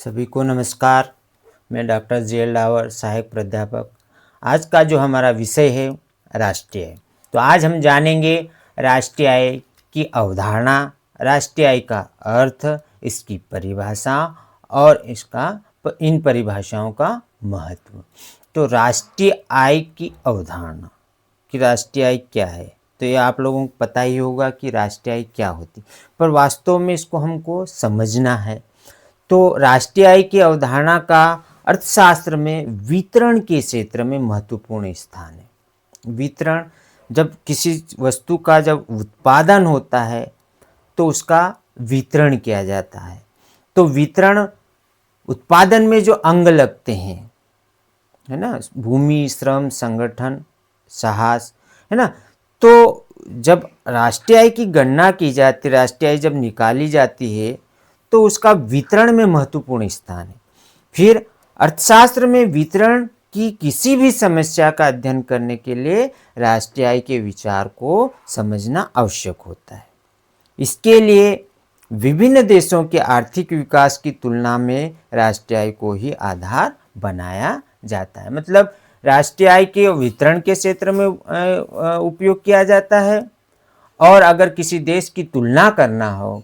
सभी को नमस्कार। मैं डॉक्टर जी.एल. डावर, सहायक प्राध्यापक। आज का जो हमारा विषय है राष्ट्रीय आय। तो आज हम जानेंगे राष्ट्रीय आय की अवधारणा, राष्ट्रीय आय का अर्थ, इसकी परिभाषा और इन परिभाषाओं का महत्व। तो राष्ट्रीय आय की अवधारणा कि राष्ट्रीय आय क्या है, तो ये आप लोगों को पता ही होगा कि राष्ट्रीय आय क्या होती, पर वास्तव में इसको हमको समझना है। तो राष्ट्रीय आय की अवधारणा का अर्थशास्त्र में वितरण के क्षेत्र में महत्वपूर्ण स्थान है। वितरण, जब किसी वस्तु का जब उत्पादन होता है तो उसका वितरण किया जाता है। तो वितरण उत्पादन में जो अंग लगते हैं, है ना, भूमि, श्रम, संगठन, साहस, है ना। तो जब राष्ट्रीय आय की गणना की जाती, राष्ट्रीय आय जब निकाली जाती है तो उसका वितरण में महत्वपूर्ण स्थान है। फिर अर्थशास्त्र में वितरण की किसी भी समस्या का अध्ययन करने के लिए राष्ट्रीय आय के विचार को समझना आवश्यक होता है। इसके लिए विभिन्न देशों के आर्थिक विकास की तुलना में राष्ट्रीय आय को ही आधार बनाया जाता है। मतलब राष्ट्रीय आय के वितरण के क्षेत्र में उपयोग किया जाता है। और अगर किसी देश की तुलना करना हो,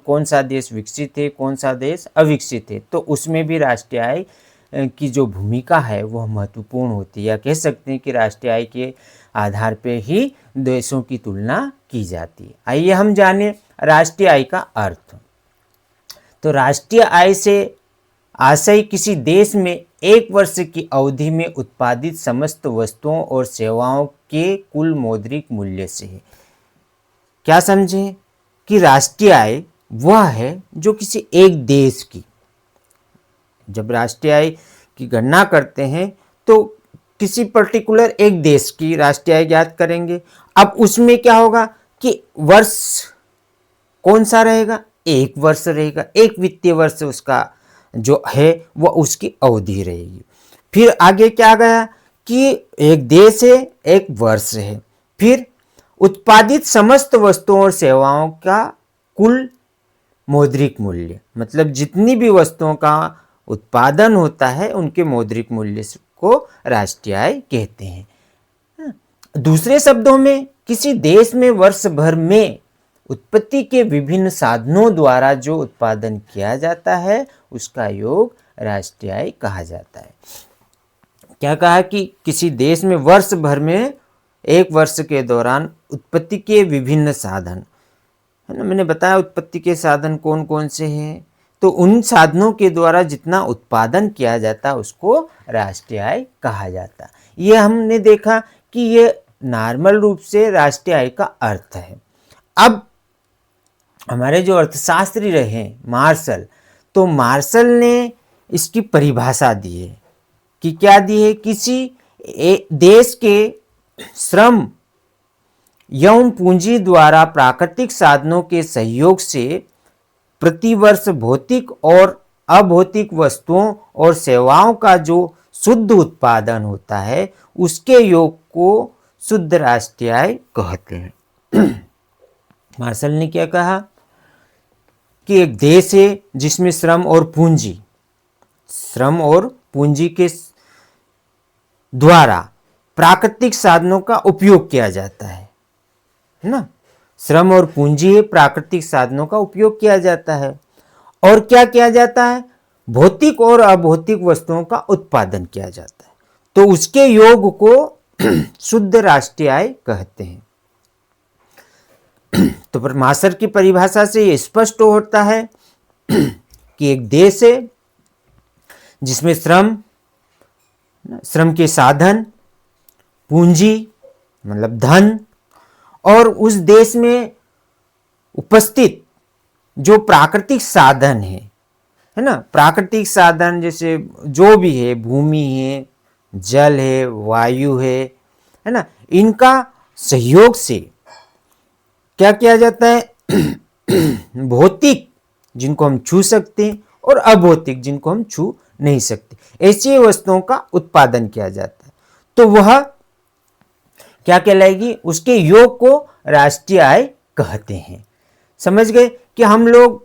कौन सा देश विकसित है, कौन सा देश अविकसित है, तो उसमें भी राष्ट्रीय आय की जो भूमिका है वह महत्वपूर्ण होती है। या कह सकते हैं कि राष्ट्रीय आय के आधार पर ही देशों की तुलना की जाती है। आइए हम जानें राष्ट्रीय आय का अर्थ। तो राष्ट्रीय आय से आशय किसी देश में एक वर्ष की अवधि में उत्पादित समस्त वस्तुओं और सेवाओं के कुल मौद्रिक मूल्य से है। क्या समझे कि राष्ट्रीय आय वह है जो किसी एक देश की, जब राष्ट्रीय आय की गणना करते हैं तो किसी पर्टिकुलर एक देश की राष्ट्रीय आय ज्ञात करेंगे। अब उसमें क्या होगा कि वर्ष कौन सा रहेगा, एक वर्ष रहेगा, एक वित्तीय वर्ष उसका जो है वह उसकी अवधि रहेगी। फिर आगे क्या गया कि एक देश है, एक वर्ष है। फिर उत्पादित समस्त वस्तुओं और सेवाओं का कुल मौद्रिक मूल्य, मतलब जितनी भी वस्तुओं का उत्पादन होता है उनके मौद्रिक मूल्य को राष्ट्रीय आय कहते हैं। दूसरे शब्दों में किसी देश में वर्ष भर में उत्पत्ति के विभिन्न साधनों द्वारा जो उत्पादन किया जाता है उसका योग राष्ट्रीय आय कहा जाता है। क्या कहा कि किसी देश में वर्ष भर में एक वर्ष के दौरान उत्पत्ति के विभिन्न साधन, है ना, मैंने बताया उत्पत्ति के साधन कौन कौन से हैं, तो उन साधनों के द्वारा जितना उत्पादन किया जाता उसको राष्ट्रीय आय कहा जाता। ये हमने देखा कि ये नॉर्मल रूप से राष्ट्रीय आय का अर्थ है। अब हमारे जो अर्थशास्त्री रहे मार्शल, तो मार्शल ने इसकी परिभाषा दी है कि क्या दी है, किसी देश के श्रम यौन पूंजी द्वारा प्राकृतिक साधनों के सहयोग से प्रतिवर्ष भौतिक और अभौतिक वस्तुओं और सेवाओं का जो शुद्ध उत्पादन होता है उसके योग को शुद्ध राष्ट्रीय आय कहते हैं। मार्शल ने क्या कहा कि एक देश है जिसमें श्रम और पूंजी के द्वारा प्राकृतिक साधनों का उपयोग किया जाता है ना। श्रम और पूंजी है, प्राकृतिक साधनों का उपयोग किया जाता है। और क्या किया जाता है, भौतिक और अभौतिक वस्तुओं का उत्पादन किया जाता है, तो उसके योग को शुद्ध राष्ट्रीय आय कहते हैं। तो मार्शल की परिभाषा से यह स्पष्ट होता है कि एक देश है जिसमें श्रम के साधन, पूंजी मतलब धन, और उस देश में उपस्थित जो प्राकृतिक साधन है ना, प्राकृतिक साधन जैसे जो भी है, भूमि है, जल है, वायु है ना, इनका सहयोग से क्या किया जाता है, भौतिक जिनको हम छू सकते हैं और अभौतिक जिनको हम छू नहीं सकते, ऐसी वस्तुओं का उत्पादन किया जाता है। तो वह क्या कहलाएगी, उसके योग को राष्ट्रीय आय कहते हैं। समझ गए कि हम लोग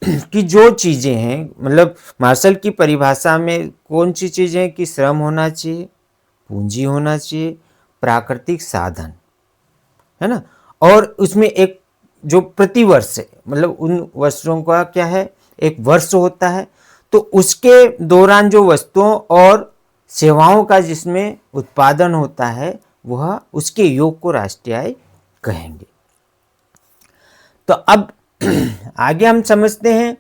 कि जो चीज़ें हैं, मतलब मार्शल की परिभाषा में कौन सी चीज़ें हैं कि श्रम होना चाहिए, पूंजी होना चाहिए, प्राकृतिक साधन, है ना, और उसमें एक जो प्रतिवर्ष है, मतलब उन वर्षों का क्या है, एक वर्ष होता है, तो उसके दौरान जो वस्तुओं और सेवाओं का जिसमें उत्पादन होता है वह उसके योग को राष्ट्रीय आय कहेंगे। तो अब आगे हम समझते हैं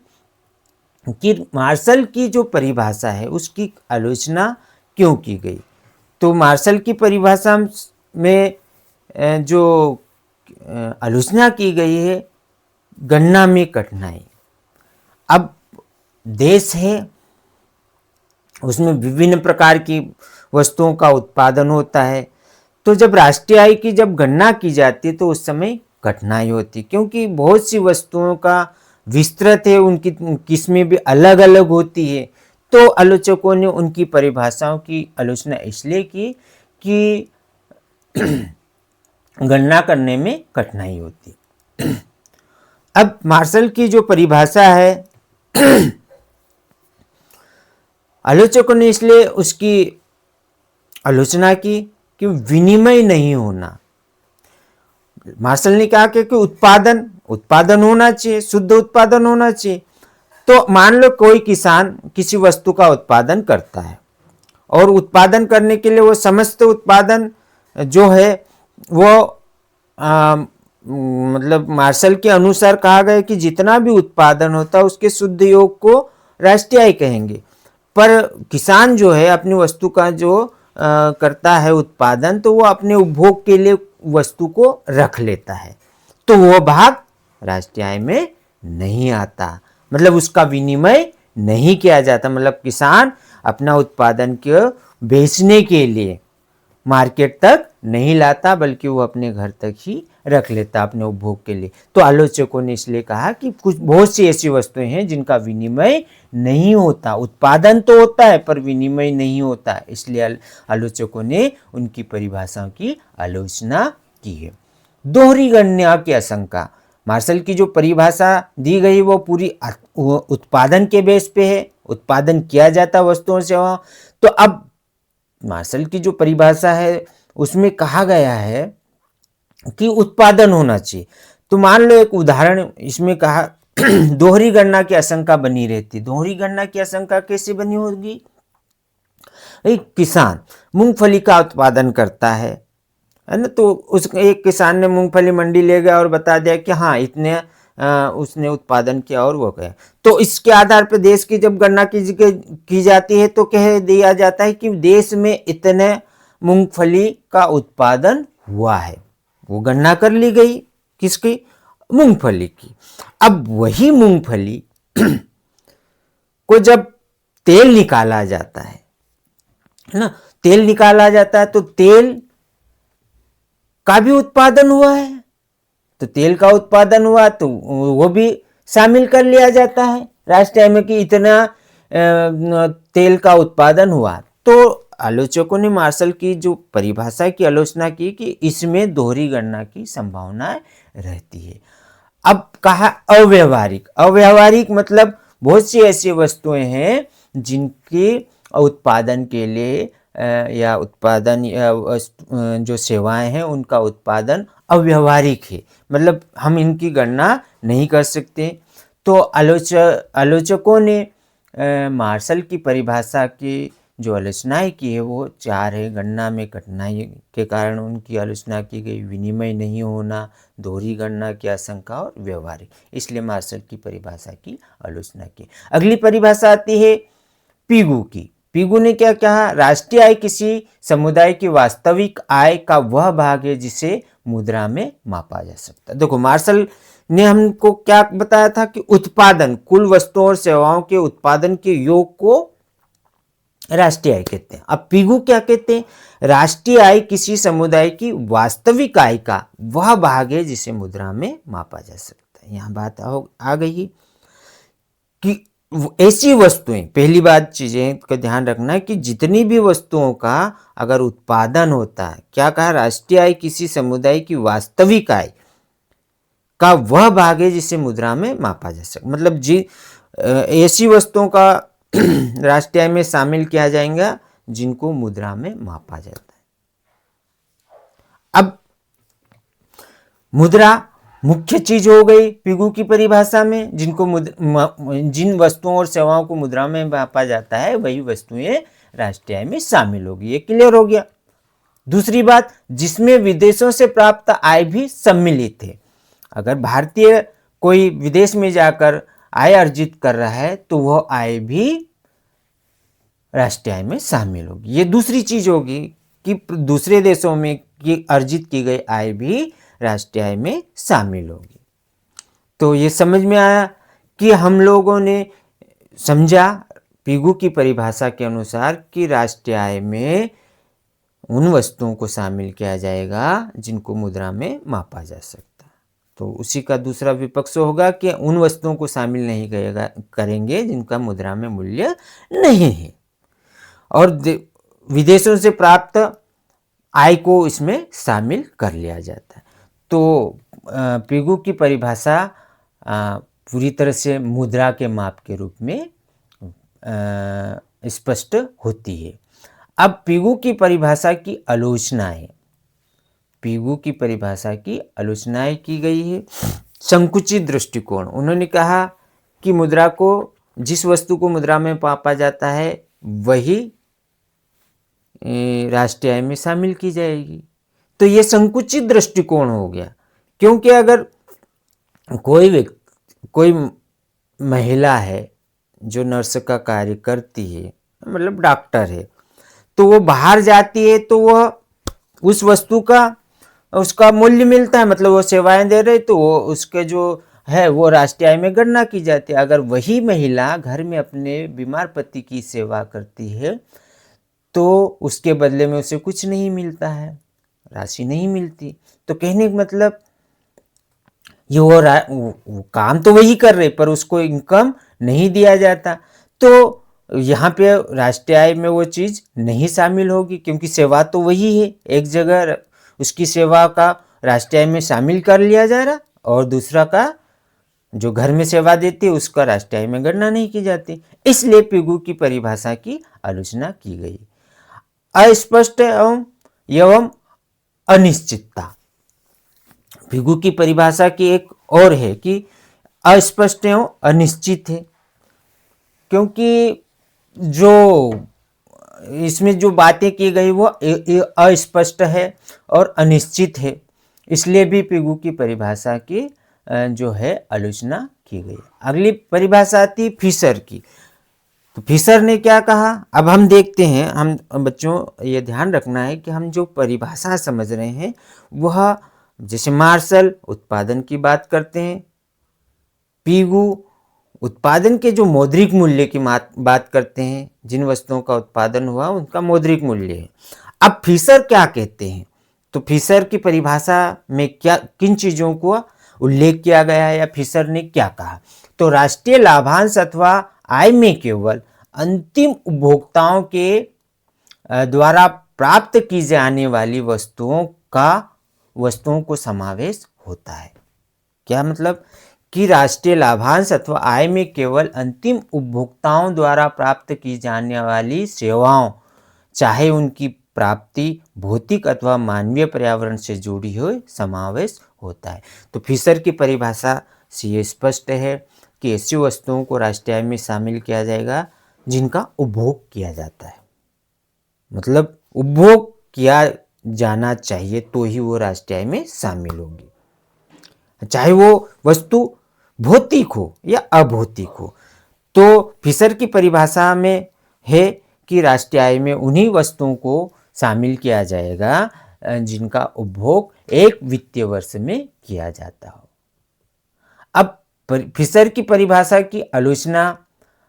कि मार्शल की जो परिभाषा है उसकी आलोचना क्यों की गई। तो मार्शल की परिभाषा में जो आलोचना की गई है, गणना में कठिनाई। अब देश है, उसमें विभिन्न प्रकार की वस्तुओं का उत्पादन होता है, तो जब राष्ट्रीय आय की जब गणना की जाती है तो उस समय कठिनाई होती, क्योंकि बहुत सी वस्तुओं का विस्तृत है, उनकी किस्में भी अलग अलग होती है। तो आलोचकों ने उनकी परिभाषाओं की आलोचना इसलिए की कि गणना करने में कठिनाई होती। अब मार्शल की जो परिभाषा है आलोचकों ने इसलिए उसकी आलोचना की कि विनिमय नहीं होना। मार्शल ने कहा कि उत्पादन होना चाहिए, शुद्ध उत्पादन होना चाहिए। तो मान लो कोई किसान किसी वस्तु का उत्पादन करता है और उत्पादन करने के लिए वो समस्त उत्पादन जो है वो मतलब मार्शल के अनुसार कहा गया कि जितना भी उत्पादन होता है उसके शुद्ध योग को राष्ट्रीय आय कहेंगे। पर किसान जो है अपनी वस्तु का जो करता है उत्पादन, तो वो अपने उपभोग के लिए वस्तु को रख लेता है, तो वह भाग राष्ट्रीय आय में नहीं आता, मतलब उसका विनिमय नहीं किया जाता। मतलब किसान अपना उत्पादन को बेचने के लिए मार्केट तक नहीं लाता, बल्कि वो अपने घर तक ही रख लेता अपने उपभोग के लिए। तो आलोचकों ने इसलिए कहा कि कुछ बहुत सी ऐसी वस्तुएं हैं जिनका विनिमय नहीं होता, उत्पादन तो होता है पर विनिमय नहीं होता, इसलिए आलोचकों ने उनकी परिभाषाओं की आलोचना की है। दोहरी गणना की आशंका, मार्शल की जो परिभाषा दी गई वो पूरी उत्पादन के बेस पे है, उत्पादन किया जाता वस्तुओं से। तो अब मार्शल की जो परिभाषा है उसमें कहा गया है कि उत्पादन होना चाहिए। तो मान लो एक उदाहरण इसमें कहा दोहरी गणना की आशंका बनी रहती। दोहरी गणना की आशंका कैसे बनी होगी? एक किसान मूंगफली का उत्पादन करता है ना, तो उस एक किसान ने मूंगफली मंडी ले गया और बता दिया कि हाँ इतने उसने उत्पादन किया और वो गया। तो इसके आधार पर देश की जब गणना की जाती है तो कह दिया जाता है कि देश में इतने मूंगफली का उत्पादन हुआ है, वो गणना कर ली गई किसकी? मूंगफली की। अब वही मूंगफली को जब तेल निकाला जाता है ना, तेल निकाला जाता है तो तेल का भी उत्पादन हुआ है, तो तेल का उत्पादन हुआ तो वो भी शामिल कर लिया जाता है राष्ट्रीय आय में कि इतना तेल का उत्पादन हुआ। तो आलोचकों ने मार्शल की जो परिभाषा की आलोचना की कि इसमें दोहरी गणना की संभावना रहती है। अब कहा अव्यवहारिक। अव्यवहारिक मतलब बहुत सी ऐसी वस्तुएं हैं जिनके उत्पादन के लिए या उत्पादन या जो सेवाएं हैं उनका उत्पादन अव्यवहारिक है, मतलब हम इनकी गणना नहीं कर सकते। तो आलोचकों ने मार्शल की परिभाषा की जो आलोचनाएं की है वो चार है। गणना में कठिनाई के कारण उनकी आलोचना की गई, विनिमय नहीं होना, दोहरी गणना की आशंका और व्यवहारिक, इसलिए मार्शल की परिभाषा की आलोचना की। अगली परिभाषा आती है पीगू की। पीगू ने क्या कहा? राष्ट्रीय आय किसी समुदाय की वास्तविक आय का वह भाग है जिसे मुद्रा में मापा जा सकता है। देखो मार्शल ने हमको क्या बताया था कि उत्पादन, कुल वस्तुओं और सेवाओं के उत्पादन के योग को राष्ट्रीय आय कहते हैं। अब पीगू क्या कहते हैं? राष्ट्रीय आय किसी समुदाय की वास्तविक आय का वह भाग है जिसे मुद्रा में मापा जा सकता है। यहां बात आ गई कि ऐसी वस्तुएं, पहली बात चीजें का ध्यान रखना है कि जितनी भी वस्तुओं का अगर उत्पादन होता है, क्या कहा? राष्ट्रीय आय किसी समुदाय की वास्तविक आय का वह भाग है जिसे मुद्रा में मापा जा सकता, मतलब ऐसी वस्तुओं का राष्ट्रीय आय में शामिल किया जाएगा जिनको मुद्रा में मापा जाता है। अब मुद्रा मुख्य चीज हो गई पिगू की परिभाषा में, जिन वस्तुओं और सेवाओं को मुद्रा में मापा जाता है वही वस्तुएं राष्ट्रीय आय में शामिल होगी। ये क्लियर हो गया। दूसरी बात, जिसमें विदेशों से प्राप्त आय भी सम्मिलित है। अगर भारतीय कोई विदेश में जाकर आय अर्जित कर रहा है तो वह आय भी राष्ट्रीय आय में शामिल होगी। ये दूसरी चीज होगी कि दूसरे देशों में की अर्जित की गई आय भी राष्ट्रीय आय में शामिल होगी। तो ये समझ में आया कि हम लोगों ने समझा पिगू की परिभाषा के अनुसार कि राष्ट्रीय आय में उन वस्तुओं को शामिल किया जाएगा जिनको मुद्रा में मापा जा सकता है। तो उसी का दूसरा विपक्ष होगा कि उन वस्तुओं को शामिल नहीं करेंगे जिनका मुद्रा में मूल्य नहीं है, और विदेशों से प्राप्त आय को इसमें शामिल कर लिया जाता है। तो पिगू की परिभाषा पूरी तरह से मुद्रा के माप के रूप में स्पष्ट होती है। अब पिगू की परिभाषा की आलोचनाएं, पिगू की परिभाषा की आलोचनाएं की गई है। संकुचित दृष्टिकोण, उन्होंने कहा कि मुद्रा को, जिस वस्तु को मुद्रा में मापा जाता है वही राष्ट्रीय आय में शामिल की जाएगी। तो ये संकुचित दृष्टिकोण हो गया, क्योंकि अगर कोई महिला है जो नर्स का कार्य करती है, मतलब डॉक्टर है, तो वो बाहर जाती है तो वह उस वस्तु का उसका मूल्य मिलता है, मतलब वो सेवाएं दे रहे, तो वो उसके जो है वो राष्ट्रीय आय में गणना की जाती है। अगर वही महिला घर में अपने बीमार पति की सेवा करती है तो उसके बदले में उसे कुछ नहीं मिलता है, राशि नहीं मिलती। तो कहने का मतलब ये वो काम तो वही कर रहे पर उसको इनकम नहीं दिया जाता, तो यहाँ पे राष्ट्रीय आय में वो चीज़ नहीं शामिल होगी, क्योंकि सेवा तो वही है। एक जगह उसकी सेवा का राष्ट्रीय आय में शामिल कर लिया जा रहा और दूसरा का जो घर में सेवा देती है उसका राष्ट्रीय आय में गणना नहीं की जाती। इसलिए पिगू की परिभाषा की आलोचना की गई। अस्पष्ट एवं अनिश्चितता, पिगू की परिभाषा की एक और है कि अस्पष्ट एवं अनिश्चित है, क्योंकि जो इसमें जो बातें की गई वो अस्पष्ट है और अनिश्चित है, इसलिए भी पिगू की परिभाषा की जो है आलोचना की गई। अगली परिभाषा आती फिशर की। तो फिशर ने क्या कहा, अब हम देखते हैं। हम बच्चों ये ध्यान रखना है कि हम जो परिभाषा समझ रहे हैं वह, जैसे मार्शल उत्पादन की बात करते हैं, पिगू उत्पादन के जो मौद्रिक मूल्य की बात करते हैं, जिन वस्तुओं का उत्पादन हुआ उनका मौद्रिक मूल्य है। अब फिशर क्या कहते हैं, तो फिशर की परिभाषा में किन चीज़ों को उल्लेख किया गया है या फिशर ने क्या कहा, तो राष्ट्रीय लाभांश अथवा आय में केवल अंतिम उपभोक्ताओं के द्वारा प्राप्त की जाने वाली वस्तुओं को समावेश होता है। क्या मतलब कि राष्ट्रीय लाभांश अथवा आय में केवल अंतिम उपभोक्ताओं द्वारा प्राप्त की जाने वाली सेवाओं, चाहे उनकी प्राप्ति भौतिक अथवा मानवीय पर्यावरण से जुड़ी हुई, समावेश होता है। तो फिशर की परिभाषा से ये स्पष्ट है कि ऐसी वस्तुओं को राष्ट्रीय आय में शामिल किया जाएगा जिनका उपभोग किया जाता है, मतलब उपभोग किया जाना चाहिए तो ही वो राष्ट्रीय आय में शामिल होगी, चाहे वो वस्तु भौतिक हो या अभौतिक हो। तो फिशर की परिभाषा में है कि राष्ट्रीय आय में उन्हीं वस्तुओं को शामिल किया जाएगा जिनका उपभोग एक वित्तीय वर्ष में किया जाता हो। अब फिशर की परिभाषा की आलोचना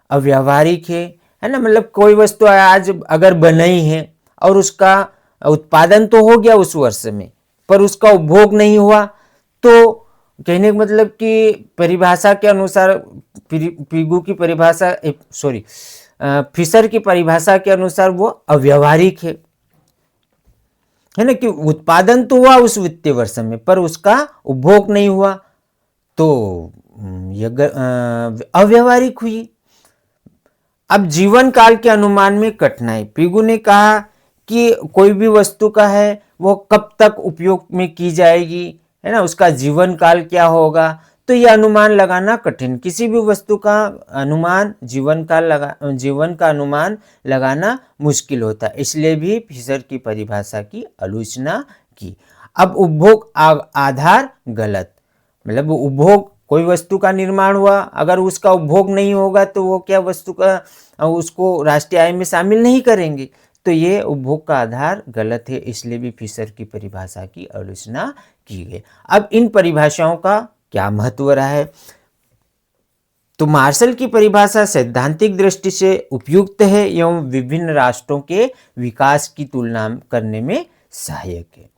अव्यावहारिक है ना, मतलब कोई वस्तु आज अगर बनाई है और उसका उत्पादन तो हो गया उस वर्ष में पर उसका उपभोग नहीं हुआ, तो कहने का मतलब कि परिभाषा के अनुसार पिगू की परिभाषा फिशर की परिभाषा के अनुसार वो अव्यावहारिक है ना, कि उत्पादन तो हुआ उस वित्तीय वर्ष में पर उसका उपभोग नहीं हुआ, तो अव्यवहारिक हुई। अब जीवन काल के अनुमान में कठिनाई। पिगु ने कहा कि कोई भी वस्तु का है वो कब तक उपयोग में की जाएगी, है ना, उसका जीवन काल क्या होगा, तो यह अनुमान लगाना कठिन। किसी भी वस्तु का अनुमान जीवन का अनुमान लगाना मुश्किल होता है, इसलिए भी फिशर की परिभाषा की आलोचना की। अब उपभोग आधार गलत, मतलब उपभोग, कोई वस्तु का निर्माण हुआ, अगर उसका उपभोग नहीं होगा तो वो क्या वस्तु का उसको राष्ट्रीय आय में शामिल नहीं करेंगे, तो ये उपभोग का आधार गलत है, इसलिए भी फिशर की परिभाषा की आलोचना की गई। अब इन परिभाषाओं का क्या महत्व रहा है, तो मार्शल की परिभाषा सैद्धांतिक दृष्टि से उपयुक्त है एवं विभिन्न राष्ट्रों के विकास की तुलना करने में सहायक है।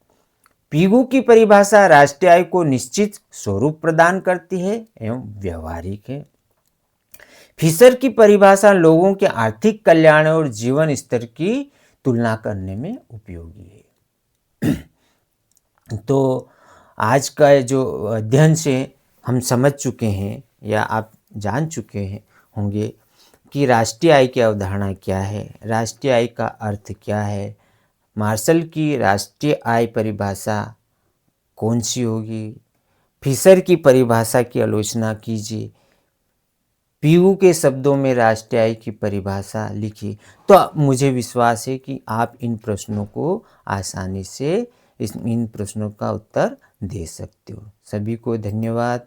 पिगु की परिभाषा राष्ट्रीय आय को निश्चित स्वरूप प्रदान करती है एवं व्यवहारिक है। फिशर की परिभाषा लोगों के आर्थिक कल्याण और जीवन स्तर की तुलना करने में उपयोगी है। तो आज का जो अध्ययन से हम समझ चुके हैं या आप जान चुके हैं होंगे कि राष्ट्रीय आय की अवधारणा क्या है, राष्ट्रीय आय का अर्थ क्या है, मार्शल की राष्ट्रीय आय परिभाषा कौन सी होगी, फिशर की परिभाषा की आलोचना कीजिए, पिगु के शब्दों में राष्ट्रीय आय की परिभाषा लिखी। तो मुझे विश्वास है कि आप इन प्रश्नों को आसानी से इन प्रश्नों का उत्तर दे सकते हो। सभी को धन्यवाद।